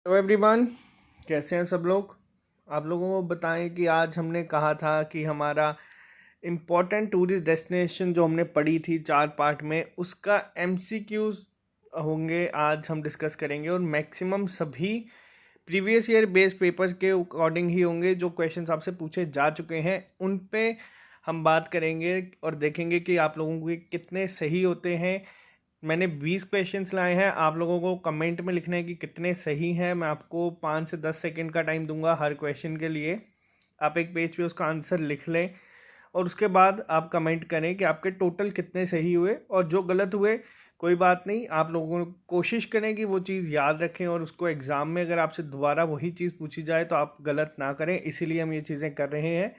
Hello everyone, कैसे हैं सब लोग। आप लोगों को बताएं कि आज हमने कहा था कि हमारा इम्पोर्टेंट टूरिस्ट डेस्टिनेशन जो हमने पढ़ी थी 4 पार्ट में, उसका एमसीक्यूज होंगे। आज हम डिस्कस करेंगे और मैक्सिमम सभी प्रीवियस ईयर बेस्ड पेपर के अकॉर्डिंग ही होंगे। जो क्वेश्चंस आपसे पूछे जा चुके हैं उन पे हम बात करेंगे और देखेंगे कि आप लोगों के कितने सही होते हैं। मैंने 20 क्वेश्चंस लाए हैं, आप लोगों को कमेंट में लिखना है कि कितने सही हैं। मैं आपको 5 से 10 सेकंड का टाइम दूंगा हर क्वेश्चन के लिए। आप एक पेज पे उसका आंसर लिख लें और उसके बाद आप कमेंट करें कि आपके टोटल कितने सही हुए और जो गलत हुए कोई बात नहीं। आप लोगों को कोशिश करें कि वो चीज़ याद रखें और उसको एग्ज़ाम में अगर आपसे दोबारा वही चीज़ पूछी जाए तो आप गलत ना करें। इसीलिए हम ये चीज़ें कर रहे हैं।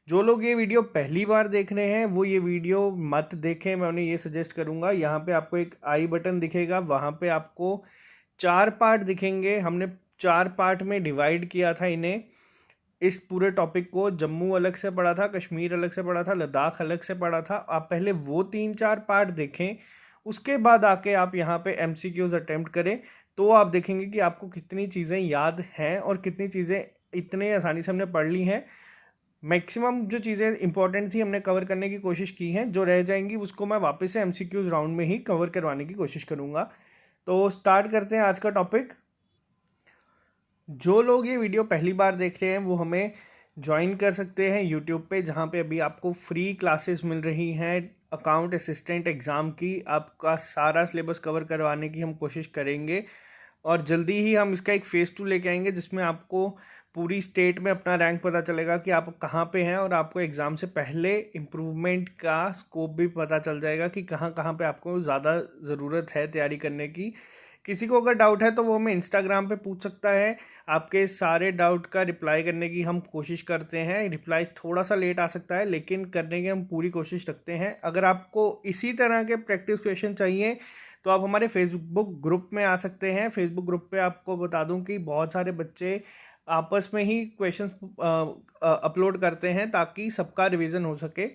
जो लोग ये वीडियो पहली बार देख रहे हैं वो ये वीडियो मत देखें। मैं उन्हें ये सजेस्ट करूंगा, यहाँ पे आपको एक आई बटन दिखेगा, वहाँ पे आपको 4 पार्ट दिखेंगे। हमने 4 पार्ट में डिवाइड किया था इन्हें। इस पूरे टॉपिक को जम्मू अलग से पढ़ा था, कश्मीर अलग से पढ़ा था, लद्दाख अलग से पढ़ा था। आप पहले वो 3-4 पार्ट देखें, उसके बाद आके आप यहाँ पे एमसीक्यूज अटेम्प्ट करें। तो आप देखेंगे कि आपको कितनी चीज़ें याद हैं और कितनी चीज़ें इतने आसानी से हमने पढ़ ली हैं। मैक्सिमम जो चीज़ें इंपॉर्टेंट थी हमने कवर करने की कोशिश की है, जो रह जाएंगी उसको मैं वापस से एमसीक्यूज राउंड में ही कवर करवाने की कोशिश करूँगा। तो स्टार्ट करते हैं आज का टॉपिक। जो लोग ये वीडियो पहली बार देख रहे हैं वो हमें ज्वाइन कर सकते हैं यूट्यूब पे, जहाँ पे अभी आपको फ्री क्लासेस मिल रही हैं अकाउंट असिस्टेंट एग्ज़ाम की। आपका सारा सिलेबस कवर करवाने की हम कोशिश करेंगे और जल्दी ही हम इसका एक फ़ेज़ 2 लेके आएंगे जिसमें आपको पूरी स्टेट में अपना रैंक पता चलेगा कि आप कहाँ पे हैं और आपको एग्ज़ाम से पहले इम्प्रूवमेंट का स्कोप भी पता चल जाएगा कि कहाँ कहाँ पे आपको ज़्यादा ज़रूरत है तैयारी करने की। किसी को अगर डाउट है तो वो हमें इंस्टाग्राम पे पूछ सकता है। आपके सारे डाउट का रिप्लाई करने की हम कोशिश करते हैं। रिप्लाई थोड़ा सा लेट आ सकता है लेकिन करने की हम पूरी कोशिश रखते हैं। अगर आपको इसी तरह के प्रैक्टिस क्वेश्चन चाहिए तो आप हमारे फेसबुक ग्रुप में आ सकते हैं। फेसबुक ग्रुप पे आपको बता दूं कि बहुत सारे बच्चे आपस में ही क्वेश्चंस अपलोड करते हैं ताकि सबका रिवीजन हो सके।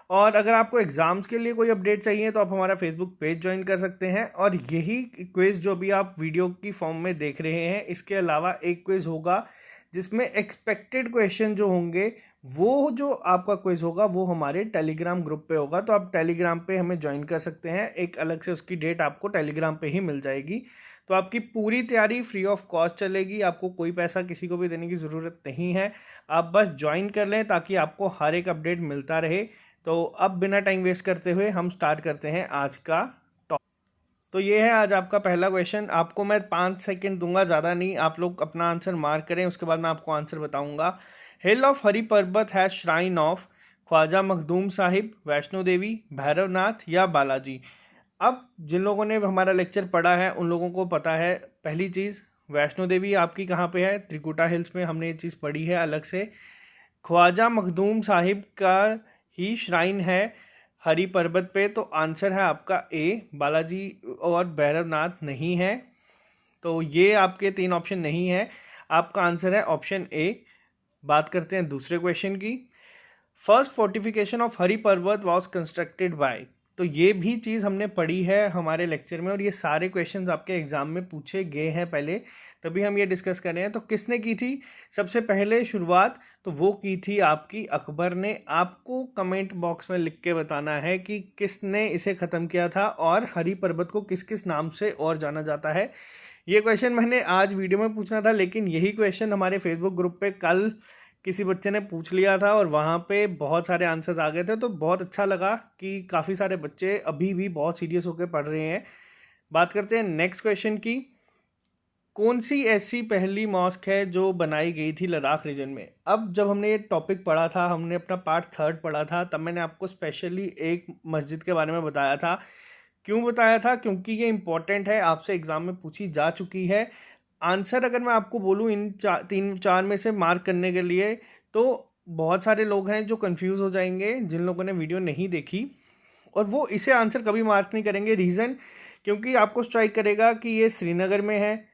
और अगर आपको एग्ज़ाम्स के लिए कोई अपडेट चाहिए तो आप हमारा फेसबुक पेज ज्वाइन कर सकते हैं। और यही क्विज़ जो भी आप वीडियो की फॉर्म में देख रहे हैं, इसके अलावा एक क्विज़ होगा जिसमें एक्सपेक्टेड क्वेश्चन जो होंगे, वो जो आपका क्विज़ होगा वो हमारे टेलीग्राम ग्रुप पे होगा। तो आप टेलीग्राम पे हमें ज्वाइन कर सकते हैं। एक अलग से उसकी डेट आपको टेलीग्राम पे ही मिल जाएगी। तो आपकी पूरी तैयारी फ्री ऑफ कॉस्ट चलेगी, आपको कोई पैसा किसी को भी देने की ज़रूरत नहीं है। आप बस ज्वाइन कर लें ताकि आपको हर एक अपडेट मिलता रहे। तो अब बिना टाइम वेस्ट करते हुए हम स्टार्ट करते हैं आज का टॉपिक। तो ये है आज आपका पहला क्वेश्चन। आपको मैं 5 सेकंड दूंगा, ज़्यादा नहीं। आप लोग अपना आंसर मार्क करें, उसके बाद मैं आपको आंसर बताऊंगा। हिल ऑफ हरि पर्वत है श्राइन ऑफ ख्वाजा मखदूम साहिब, वैष्णो देवी, भैरवनाथ या बालाजी। अब जिन लोगों ने हमारा लेक्चर पढ़ा है उन लोगों को पता है पहली चीज़, वैष्णो देवी आपकी कहाँ पे है, त्रिकुटा हिल्स में। हमने ये चीज़ पढ़ी है अलग से। ख्वाजा मखदूम साहिब का ही श्राइन है हरि पर्वत पे, तो आंसर है आपका ए। बालाजी और भैरवनाथ नहीं है, तो ये आपके 3 ऑप्शन नहीं है। आपका आंसर है ऑप्शन ए। बात करते हैं दूसरे क्वेश्चन की। फर्स्ट फोर्टिफिकेशन ऑफ हरि पर्वत वॉज कंस्ट्रक्टेड बाय। तो ये भी चीज़ हमने पढ़ी है हमारे लेक्चर में और ये सारे क्वेश्चंस आपके एग्जाम में पूछे गए हैं पहले, तभी हम ये डिस्कस कर रहे हैं। तो किसने की थी सबसे पहले शुरुआत? तो वो की थी आपकी अकबर ने। आपको कमेंट बॉक्स में लिख के बताना है कि किसने इसे ख़त्म किया था और हरि पर्वत को किस किस नाम से और जाना जाता है। ये क्वेश्चन मैंने आज वीडियो में पूछना था, लेकिन यही क्वेश्चन हमारे फेसबुक ग्रुप पे कल किसी बच्चे ने पूछ लिया था और वहाँ पे बहुत सारे आंसर्स आ गए थे। तो बहुत अच्छा लगा कि काफ़ी सारे बच्चे अभी भी बहुत सीरियस होकर पढ़ रहे हैं। बात करते हैं नेक्स्ट क्वेश्चन की। कौन सी ऐसी पहली मॉस्क है जो बनाई गई थी लद्दाख रीजन में? अब जब हमने ये टॉपिक पढ़ा था, हमने अपना पार्ट 3 पढ़ा था, तब मैंने आपको स्पेशली एक मस्जिद के बारे में बताया था। क्यों बताया था? क्योंकि ये इंपॉर्टेंट है, आपसे एग्जाम में पूछी जा चुकी है। आंसर अगर मैं आपको बोलूँ इन 3-4 में से मार्क करने के लिए, तो बहुत सारे लोग हैं जो कंफ्यूज हो जाएंगे जिन लोगों ने वीडियो नहीं देखी, और वो इसे आंसर कभी मार्क नहीं करेंगे। रीज़न, क्योंकि आपको स्ट्राइक करेगा कि ये श्रीनगर में है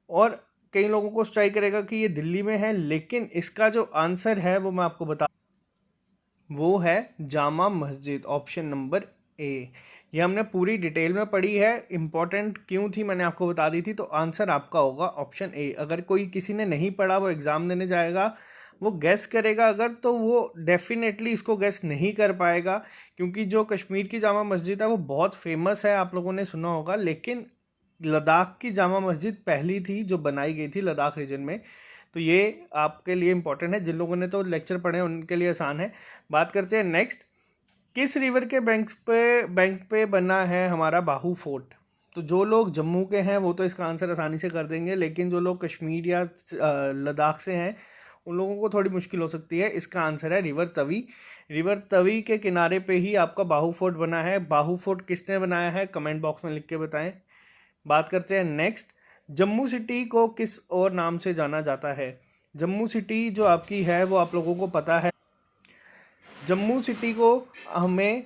और कई लोगों को स्ट्राइक करेगा कि ये दिल्ली में है, लेकिन इसका जो आंसर है वो मैं आपको बता, वो है Jama Masjid, option number A. ये हमने पूरी डिटेल में पढ़ी है, इंपॉर्टेंट क्यों थी मैंने आपको बता दी थी। तो आंसर आपका होगा ऑप्शन ए। अगर कोई किसी ने नहीं पढ़ा, वो एग्ज़ाम देने जाएगा, वो गैस करेगा अगर, तो वो डेफिनेटली इसको गैस नहीं कर पाएगा, क्योंकि जो कश्मीर की जामा मस्जिद है वो बहुत फेमस है, आप लोगों ने सुना होगा। लेकिन लद्दाख की जामा मस्जिद पहली थी जो बनाई गई थी लद्दाख रीजन में। तो ये आपके लिए इंपॉर्टेंट है, जिन लोगों ने तो लेक्चर पढ़े हैं उनके लिए आसान है। बात करते हैं नेक्स्ट, किस रिवर के बैंक पे बना है हमारा बाहू फोर्ट। तो जो लोग जम्मू के हैं वो तो इसका आंसर आसानी से कर देंगे, लेकिन जो लोग कश्मीर या लद्दाख से हैं उन लोगों को थोड़ी मुश्किल हो सकती है। इसका आंसर है रिवर तवी। रिवर तवी के किनारे पे ही आपका बाहू फोर्ट बना है। बाहू फोर्ट किसने बनाया है, कमेंट बॉक्स में लिख के बताएं। बात करते हैं नेक्स्ट, जम्मू सिटी को किस और नाम से जाना जाता है। जम्मू सिटी जो आपकी है वो आप लोगों को पता है, जम्मू सिटी को हमें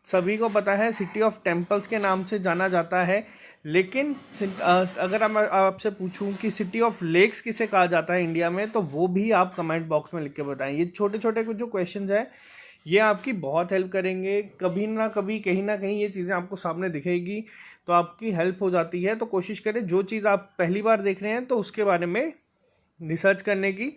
सभी को पता है सिटी ऑफ टेम्पल्स के नाम से जाना जाता है। लेकिन अगर मैं आपसे पूछूं कि सिटी ऑफ लेक्स किसे कहा जाता है इंडिया में, तो वो भी आप कमेंट बॉक्स में लिख के बताएं। ये छोटे छोटे कुछ जो क्वेश्चंस हैं ये आपकी बहुत हेल्प करेंगे, कभी ना कभी कहीं ना कहीं ये चीज़ें आपको सामने दिखेगी तो आपकी हेल्प हो जाती है। तो कोशिश करें जो चीज़ आप पहली बार देख रहे हैं तो उसके बारे में रिसर्च करने की।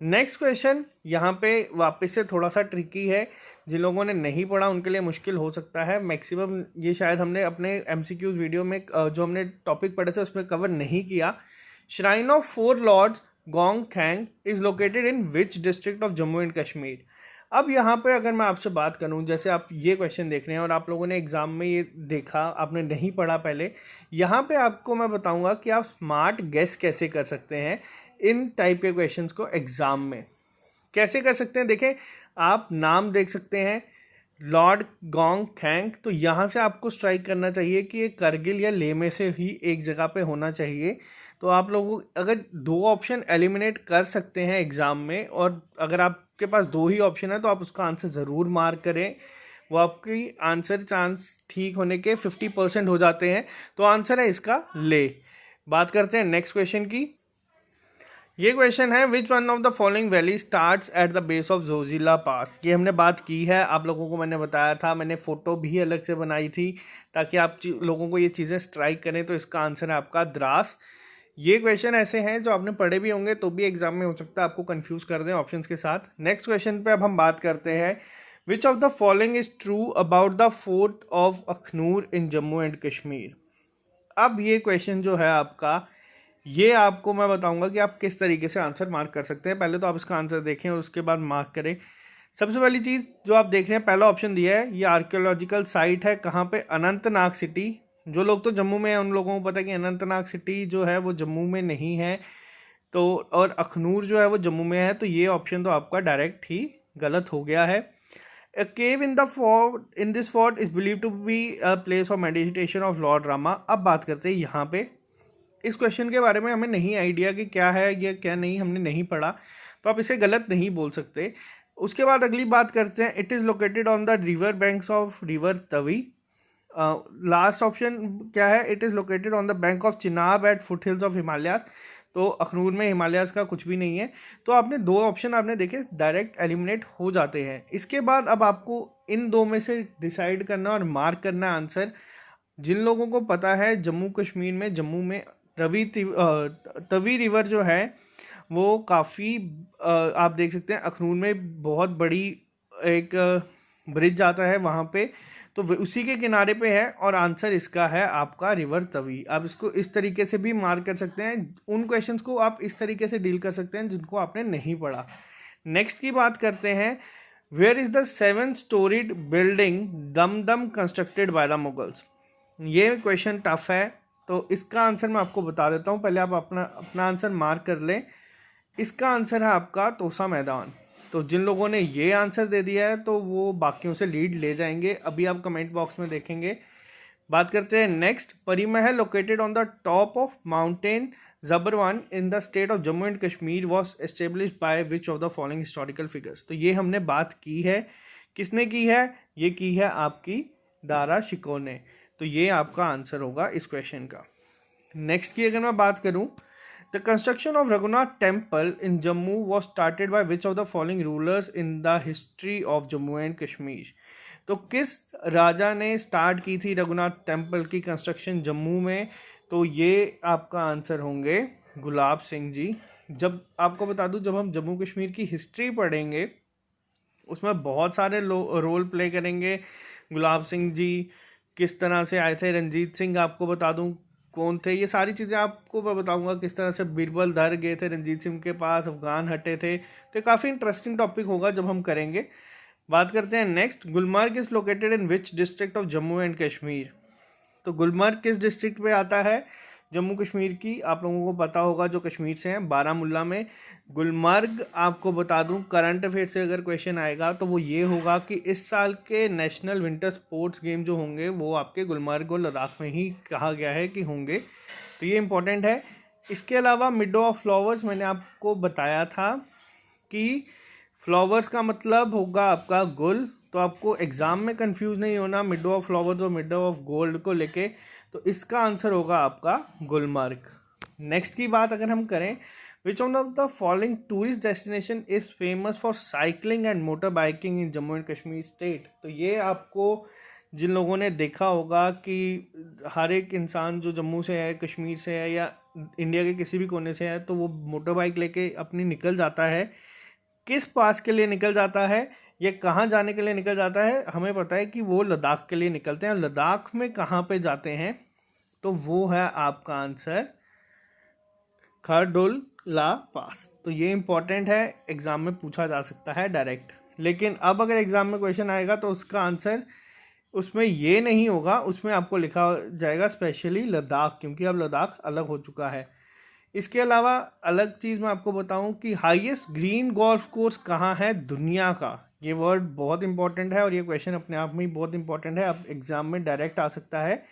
नेक्स्ट क्वेश्चन यहाँ पे वापस से थोड़ा सा ट्रिकी है, जिन लोगों ने नहीं पढ़ा उनके लिए मुश्किल हो सकता है। मैक्सिमम ये शायद हमने अपने MCQs वीडियो में जो हमने टॉपिक पढ़े थे उसमें कवर नहीं किया। Shrine of 4 lords Gong Khaing is located in which district of Jammu and Kashmir. अब यहाँ पे अगर मैं आपसे बात करूँ, जैसे आप ये क्वेश्चन देख रहे हैं और आप लोगों ने एग्जाम में ये देखा, आपने नहीं पढ़ा पहले, यहाँ पे आपको मैं बताऊंगा कि आप स्मार्ट गेस कैसे कर सकते हैं इन टाइप के क्वेश्चंस को एग्जाम में। कैसे कर सकते हैं, देखें आप नाम देख सकते हैं लॉर्ड गोंग खैंग, तो यहाँ से आपको स्ट्राइक करना चाहिए कि ये करगिल या लेह में से ही एक जगह पे होना चाहिए। तो आप लोगों अगर 2 ऑप्शन एलिमिनेट कर सकते हैं एग्ज़ाम में, और अगर आपके पास 2 ही ऑप्शन है तो आप उसका आंसर ज़रूर मार्क करें। वो आपकी आंसर चांस ठीक होने के 50% हो जाते हैं। तो आंसर है इसका ले। बात करते हैं नेक्स्ट क्वेश्चन की। ये क्वेश्चन है, which one of the following valley starts at the base of Zojila pass. ये हमने बात की है, आप लोगों को मैंने बताया था, मैंने फ़ोटो भी अलग से बनाई थी ताकि आप लोगों को ये चीज़ें स्ट्राइक करें। तो इसका आंसर है आपका द्रास। ये क्वेश्चन ऐसे हैं जो आपने पढ़े भी होंगे तो भी एग्जाम में हो सकता है आपको कंफ्यूज कर दें ऑप्शंस के साथ। नेक्स्ट क्वेश्चन पे अब हम बात करते हैं, विच of the following is true about the fort of Akhnoor in Jammu and Kashmir. अब ये क्वेश्चन जो है आपका, ये आपको मैं बताऊंगा कि आप किस तरीके से आंसर मार्क कर सकते हैं। पहले तो आप इसका आंसर देखें और उसके बाद मार्क करें। सबसे पहली चीज़ जो आप देख रहे हैं, पहला ऑप्शन दिया है, ये आर्कियोलॉजिकल साइट है कहाँ पे, अनंतनाग सिटी। जो लोग तो जम्मू में हैं उन लोगों को पता है कि अनंतनाग सिटी जो है वो जम्मू में नहीं है, तो और अखनूर जो है वो जम्मू में है। तो ये ऑप्शन तो आपका डायरेक्ट ही गलत हो गया है। A cave in the fort in this fort is believed to be a place of meditation of Lord Rama। अब बात करते हैं यहाँ पे, इस क्वेश्चन के बारे में हमें नहीं आइडिया कि क्या है ये क्या नहीं, हमने नहीं पढ़ा, तो आप इसे गलत नहीं बोल सकते। उसके बाद अगली बात करते हैं, it is located on the river banks of river Tawi. Last option क्या है, it is located on the bank of Chenab at foothills of Himalayas. तो अखनूर में हिमालयाज का कुछ भी नहीं है। तो आपने 2 ऑप्शन आपने देखे डायरेक्ट एलिमिनेट हो जाते हैं। इसके बाद अब आपको इन 2 में से डिसाइड करना और मार्क करना आंसर। जिन लोगों को पता है जम्मू कश्मीर में, जम्मू में तवी रिवर जो है वो काफ़ी आप देख सकते हैं अखनूर में बहुत बड़ी एक ब्रिज जाता है वहाँ पे, तो उसी के किनारे पे है और आंसर इसका है आपका रिवर तवी। आप इसको इस तरीके से भी मार्क कर सकते हैं, उन क्वेश्चंस को आप इस तरीके से डील कर सकते हैं जिनको आपने नहीं पढ़ा। नेक्स्ट की बात करते हैं, where is the 7 storied building Dumdum constructed by the Mughals. ये क्वेश्चन टफ है तो इसका आंसर मैं आपको बता देता हूँ, पहले आप अपना आंसर मार्क कर लें। इसका आंसर है आपका तोसा मैदान। तो जिन लोगों ने ये आंसर दे दिया है तो वो बाकियों से लीड ले जाएंगे, अभी आप कमेंट बॉक्स में देखेंगे। बात करते हैं next, Pari Mahal located on the top of mountain Zabarwan in the state of Jammu and Kashmir was established by which of the following historical figures. तो ये हमने बात की है, किसने की है, ये की है आपकी दारा शिकोह ने। तो ये आपका आंसर होगा इस क्वेश्चन का। नेक्स्ट की अगर मैं बात करूं, the construction of Raghunath temple in Jammu was started by which of the following rulers in the history of Jammu and Kashmir. तो किस राजा ने स्टार्ट की थी रघुनाथ टेम्पल की कंस्ट्रक्शन जम्मू में? तो ये आपका आंसर होंगे गुलाब सिंह जी। जब आपको बता दूं, जब हम जम्मू कश्मीर की हिस्ट्री पढ़ेंगे उसमें बहुत सारे रोल प्ले करेंगे गुलाब सिंह जी। किस तरह से आए थे, रंजीत सिंह आपको बता दूं कौन थे, ये सारी चीज़ें आपको मैं बताऊंगा। किस तरह से बीरबल दर गए थे रंजीत सिंह के पास, अफगान हटे थे। तो काफ़ी इंटरेस्टिंग टॉपिक होगा जब हम करेंगे। बात करते हैं next, Gulmarg is located in which district of Jammu and Kashmir? तो गुलमर्ग किस डिस्ट्रिक्ट में आता है जम्मू कश्मीर की? आप लोगों को पता होगा जो कश्मीर से हैं, बारामुल्ला में गुलमर्ग। आपको बता दूं करंट अफेयर से अगर क्वेश्चन आएगा तो वो ये होगा कि इस साल के नेशनल विंटर स्पोर्ट्स गेम जो होंगे वो आपके गुलमर्ग और लद्दाख में ही कहा गया है कि होंगे, तो ये इंपॉर्टेंट है। इसके अलावा मिडो ऑफ फ्लावर्स मैंने आपको बताया था कि फ्लावर्स का मतलब होगा आपका गुल, तो आपको एग्जाम में कंफ्यूज नहीं होना मिडो ऑफ फ्लावर्स और मिडो ऑफ गोल्ड को लेके। तो इसका आंसर होगा आपका गुलमर्ग। नेक्स्ट की बात अगर हम करें, विच one of the following tourist destination is famous for cycling and motor biking in Jammu and Kashmir state? तो ये आपको जिन लोगों ने देखा होगा कि हर एक इंसान जो जम्मू से है, कश्मीर से है या इंडिया के किसी भी कोने से है, तो वो मोटर बाइक लेके अपनी निकल जाता है। किस पास के लिए निकल जाता है, ये कहाँ जाने के लिए निकल जाता है? हमें पता है कि वो लद्दाख के लिए निकलते हैं। लद्दाख में कहाँ पे जाते हैं? तो वो है आपका आंसर खरदुला पास। तो ये इंपॉर्टेंट है, एग्जाम में पूछा जा सकता है डायरेक्ट। लेकिन अब अगर एग्जाम में क्वेश्चन आएगा तो उसका आंसर उसमें ये नहीं होगा, उसमें आपको लिखा जाएगा स्पेशली लद्दाख, क्योंकि अब लद्दाख अलग हो चुका है। इसके अलावा अलग चीज़ मैं आपको बताऊं कि हाईएस्ट ग्रीन गोल्फ कोर्स कहाँ है दुनिया का? ये वर्ड बहुत इंपॉर्टेंट है और ये क्वेश्चन अपने आप में ही बहुत इंपॉर्टेंट है, अब एग्जाम में डायरेक्ट आ सकता है।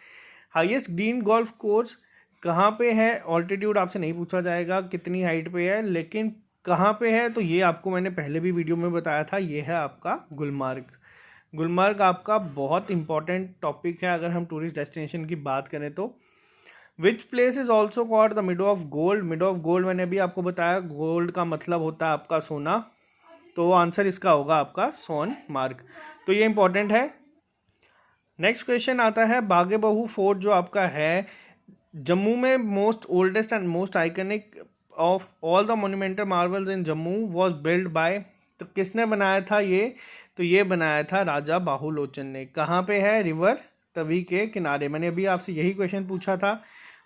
हाईएस्ट ग्रीन गोल्फ कोर्स कहाँ पे है? ऑल्टीट्यूड आपसे नहीं पूछा जाएगा कितनी हाइट पे है, लेकिन कहाँ पे है तो ये आपको मैंने पहले भी वीडियो में बताया था, ये है आपका गुलमर्ग। गुलमर्ग आपका बहुत इंपॉर्टेंट टॉपिक है अगर हम टूरिस्ट डेस्टिनेशन की बात करें तो। विच place is also called the मिडो of gold? मिडो of gold मैंने अभी आपको बताया, गोल्ड का मतलब होता है आपका सोना, तो आंसर इसका होगा आपका सोनमार्ग। तो ये इंपॉर्टेंट है। नेक्स्ट क्वेश्चन आता है, बागे बहु फोर्ट जो आपका है जम्मू में most oldest and most iconic of all the monumental Marvels in Jammu was build by? तो किसने बनाया था ये? तो ये बनाया था राजा बाहुलोचन ने। कहाँ पे है? रिवर तवी के किनारे। मैंने अभी आपसे यही क्वेश्चन पूछा था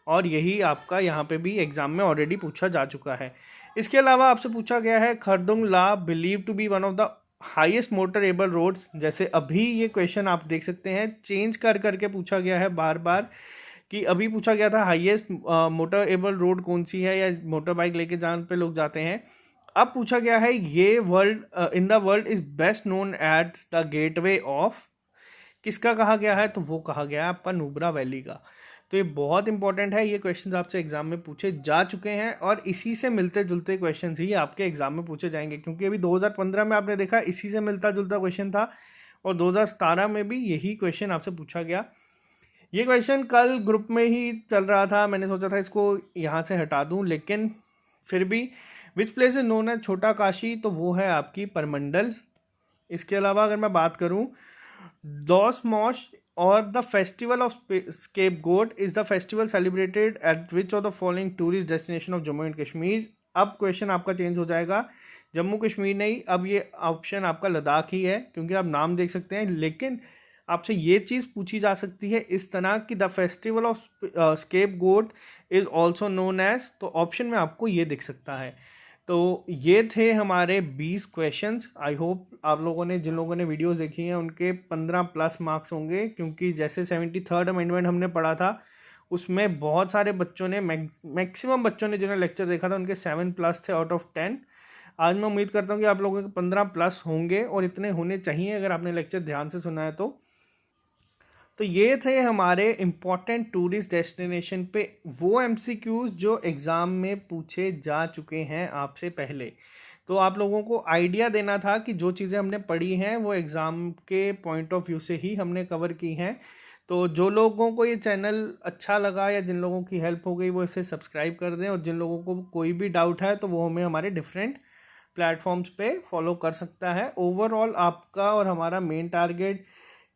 और यही आपका यहाँ पे भी एग्जाम में ऑलरेडी पूछा जा चुका है। इसके अलावा आपसे पूछा गया है Khardung La believe to be one of the highest motorable roads. जैसे अभी ये क्वेश्चन आप देख सकते हैं चेंज कर करके पूछा गया है बार बार, कि अभी पूछा गया था हाईएस्ट मोटर एबल रोड कौन सी है या मोटर बाइक लेके जहाँ पे लोग जाते हैं। अब पूछा गया है ये world in the world is best known at the gateway of? किसका कहा गया है? तो वो कहा गया है आपका नुब्रा वैली का। तो ये बहुत इंपॉर्टेंट है, ये क्वेश्चन आपसे एग्जाम में पूछे जा चुके हैं और इसी से मिलते जुलते क्वेश्चन ही आपके एग्जाम में पूछे जाएंगे, क्योंकि अभी 2015 में आपने देखा इसी से मिलता जुलता क्वेश्चन था और 2017 में भी यही क्वेश्चन आपसे पूछा गया। ये क्वेश्चन कल ग्रुप में ही चल रहा था, मैंने सोचा था इसको यहाँ से हटा दूँ, लेकिन फिर भी which place is known as Chhota Kashi? तो वो है आपकी परमंडल। इसके अलावा अगर मैं बात करूँ, दोस मॉश और the festival of scapegoat is the festival celebrated eight which of the following tourist destination of Jammu and Kashmir? अब क्वेश्चन आपका चेंज हो जाएगा, जम्मू कश्मीर नहीं, अब ये ऑप्शन आपका लद्दाख ही है, क्योंकि आप नाम देख सकते हैं। लेकिन आपसे ये चीज़ पूछी जा सकती है इस तरह कि the festival of scapegoat is also known as, तो ऑप्शन में आपको ये दिख सकता है। तो ये थे हमारे 20 क्वेश्चंस। आई होप आप लोगों ने, जिन लोगों ने वीडियोस देखी हैं उनके 15+ मार्क्स होंगे, क्योंकि जैसे 73rd अमेंडमेंट हमने पढ़ा था उसमें बहुत सारे बच्चों ने, मैक्सिमम बच्चों ने जिन्होंने लेक्चर देखा था उनके 7+ थे आउट ऑफ 10। आज मैं उम्मीद करता हूँ कि आप लोगों के 15+ होंगे और इतने होने चाहिए अगर आपने लेक्चर ध्यान से सुना है तो ये थे हमारे इम्पॉर्टेंट टूरिस्ट डेस्टिनेशन पे वो MCQs जो एग्ज़ाम में पूछे जा चुके हैं आपसे पहले। तो आप लोगों को आइडिया देना था कि जो चीज़ें हमने पढ़ी हैं वो एग्ज़ाम के पॉइंट ऑफ व्यू से ही हमने कवर की हैं। तो जो लोगों को ये चैनल अच्छा लगा या जिन लोगों की हेल्प हो गई वो इसे सब्सक्राइब कर दें, और जिन लोगों को कोई भी डाउट है तो वो हमें हमारे डिफरेंट प्लेटफॉर्म्स पे फॉलो कर सकता है। ओवरऑल आपका और हमारा मेन टारगेट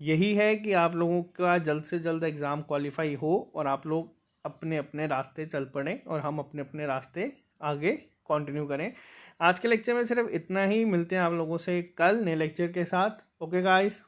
यही है कि आप लोगों का जल्द से जल्द एग्ज़ाम क्वालिफाई हो और आप लोग अपने अपने रास्ते चल पड़ें और हम अपने अपने रास्ते आगे कंटिन्यू करें। आज के लेक्चर में सिर्फ इतना ही, मिलते हैं आप लोगों से कल नए लेक्चर के साथ। Okay guys.